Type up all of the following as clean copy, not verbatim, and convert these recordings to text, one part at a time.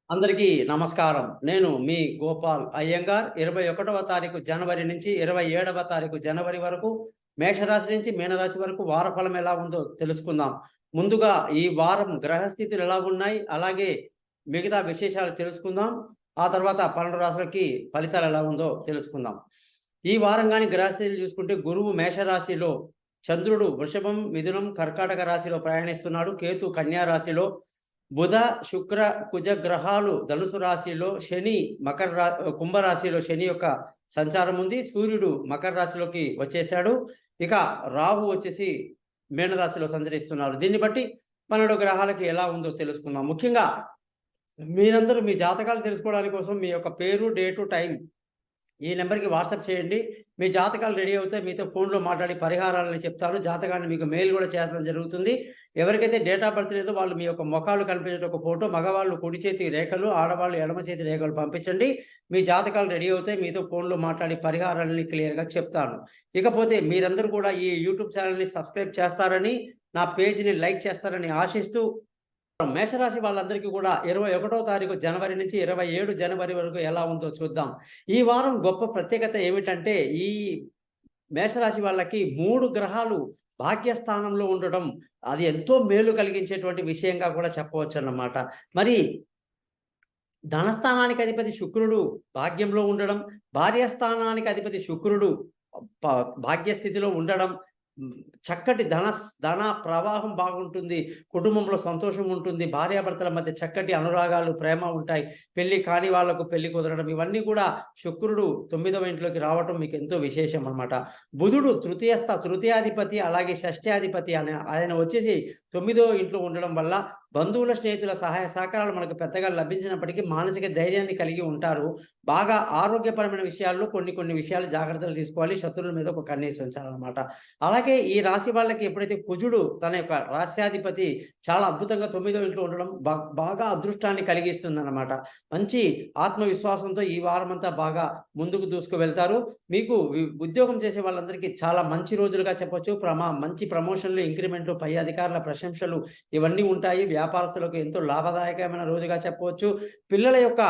అందరికీ నమస్కారం. నేను మీ గోపాల్ అయ్యంగార్. 21వ తారీఖు జనవరి నుంచి 27వ తారీఖు జనవరి వరకు మేషరాశి నుంచి మీనరాశి వరకు వారఫలం ఎలా ఉందో తెలుసుకుందాం. ముందుగా ఈ వారం గ్రహస్థితులు ఎలా ఉన్నాయి, అలాగే మిగతా విశేషాలు తెలుసుకుందాం. ఆ తర్వాత 12 రాశులకి ఫలితాలు ఎలా ఉందో తెలుసుకుందాం. ఈ వారం గాని గ్రహస్థితులు చూసుకుంటే గురువు మేషరాశిలో, చంద్రుడు వృషభం, మిథునం, కర్కాటక రాశిలో ప్రయాణిస్తున్నాడు. కేతు కన్యా రాశిలో, బుధ, శుక్ర, కుజ గ్రహాలు ధనుసు రాశిలో, శని కుంభరాశిలో శని యొక్క సంచారం ఉంది. సూర్యుడు మకర రాశిలోకి వచ్చేసాడు. ఇక రాహు వచ్చేసి మీనరాశిలో సంచరిస్తున్నారు. దీన్ని బట్టి 12 గ్రహాలకి ఎలా ఉందో తెలుసుకుందాం. ముఖ్యంగా మీరందరూ మీ జాతకాలు తెలుసుకోవడానికి కోసం మీ యొక్క పేరు, డేటు, టైం ఈ నెంబర్‌కి వాట్సాప్ చేయండి. మీ జాతకాలు రెడీ అవుతే మీతో ఫోన్‌లో మాట్లాడి పరిహారాలని చెప్తాను. జాతకాన్ని మీకు మెయిల్ కూడా చేయడం జరుగుతుంది. ఎవరికైతే డేట్ ఆఫ్ బర్త్ లేదో వాళ్ళు మీ యొక్క మొఖాలు కనిపించేట ఒక ఫోటో, మగవాళ్ళు కుడి చేతి రేఖలు, ఆడవాళ్ళు ఎడమ చేతి రేఖలు పంపించండి. మీ జాతకాలు రెడీ అవుతాయి. మీతో ఫోన్‌లో మాట్లాడి పరిహారాలని క్లియర్‌గా చెప్తాను. ఇకపోతే మీరందరూ కూడా ఈ యూట్యూబ్ ఛానల్‌ని సబ్స్క్రైబ్ చేస్తారని, నా పేజ్‌ని లైక్ చేస్తారని ఆశిస్తూ, మేషరాశి వాళ్ళందరికీ కూడా 21వ తారీఖు జనవరి నుంచి 27 జనవరి వరకు ఎలా ఉందో చూద్దాం. ఈ వారం గొప్ప ప్రత్యేకత ఏమిటంటే, ఈ మేషరాశి వాళ్ళకి 3 గ్రహాలు భాగ్యస్థానంలో ఉండడం అది ఎంతో మేలు కలిగించేటువంటి విషయంగా కూడా చెప్పవచ్చన్నమాట. మరి ధనస్థానానికి అధిపతి శుక్రుడు భాగ్యంలో ఉండడం, భార్యాస్థానానికి అధిపతి శుక్రుడు భాగ్యస్థితిలో ఉండడం, చక్కటి ధన ప్రవాహం బాగుంటుంది. కుటుంబంలో సంతోషం ఉంటుంది. భార్యాభర్తల మధ్య చక్కటి అనురాగాలు, ప్రేమ ఉంటాయి. పెళ్లి కాని వాళ్లకు పెళ్లి కుదరడం, ఇవన్నీ కూడా శుక్రుడు 9వ ఇంట్లోకి రావటం మీకు ఎంతో విశేషం అన్నమాట. బుధుడు తృతీయాధిపతి, అలాగే షష్ఠ్యాధిపతి ఆయన వచ్చేసి 9వ ఇంట్లో ఉండడం వల్ల బంధువుల, స్నేహితుల సహాయ సహకారాలు మనకు పెద్దగా లభించినప్పటికీ మానసిక ధైర్యాన్ని కలిగి ఉంటారు. బాగా ఆరోగ్యపరమైన విషయాల్లో కొన్ని విషయాలు జాగ్రత్తలు తీసుకోవాలి. శత్రువుల మీద ఒక కన్నేసి ఉంచాలన్నమాట. అలాగే ఈ రాశి వాళ్ళకి ఎప్పుడైతే కుజుడు తన యొక్క రాశ్యాధిపతి చాలా అద్భుతంగా 9వ ఇంట్లో ఉండడం బాగా అదృష్టాన్ని కలిగిస్తుందన్నమాట. మంచి ఆత్మవిశ్వాసంతో ఈ వారమంతా బాగా ముందుకు దూసుకు వెళ్తారు. మీకు ఉద్యోగం చేసే వాళ్ళందరికీ చాలా మంచి రోజులుగా చెప్పొచ్చు. మంచి ప్రమోషన్లు, ఇంక్రిమెంట్లు, పై అధికారుల ప్రశంసలు ఇవన్నీ ఉంటాయి. వ్యాపారస్తులకు ఎంతో లాభదాయకమైన రోజుగా చెప్పవచ్చు. పిల్లల యొక్క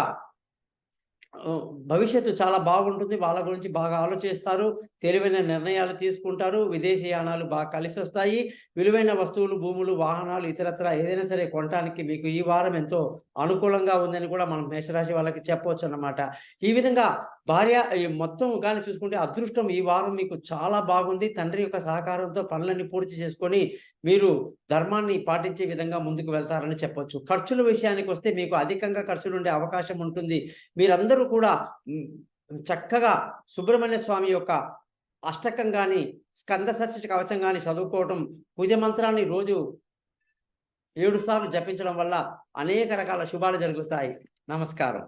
భవిష్యత్తు చాలా బాగుంటుంది. వాళ్ళ గురించి బాగా ఆలోచిస్తారు. తెలివైన నిర్ణయాలు తీసుకుంటారు. విదేశీయానాలు బాగా కలిసొస్తాయి. విలువైన వస్తువులు, భూములు, వాహనాలు ఇతరత్రా ఏదైనా సరే కొనటానికి మీకు ఈ వారం ఎంతో అనుకూలంగా ఉందని కూడా మనం మేషరాశి వాళ్ళకి చెప్పవచ్చు అన్నమాట. ఈ విధంగా ఈ మొత్తం గాని చూసుకుంటే అదృష్టం ఈ వారం మీకు చాలా బాగుంది. తండ్రి యొక్క సహకారంతో పనులన్నీ పూర్తి చేసుకొని మీరు ధర్మాన్ని పాటించే విధంగా ముందుకు వెళ్తారని చెప్పొచ్చు. ఖర్చుల విషయానికి వస్తే మీకు అధికంగా ఖర్చులుండే అవకాశం ఉంటుంది. మీరందరూ కూడా చక్కగా సుబ్రహ్మణ్య స్వామి యొక్క అష్టకం గాని, స్కంద షష్ఠి కవచం గాని చదువుకోవటం, పూజ మంత్రాన్ని రోజు 7 సార్లు జపించడం వల్ల అనేక రకాల శుభాలు జరుగుతాయి. నమస్కారం.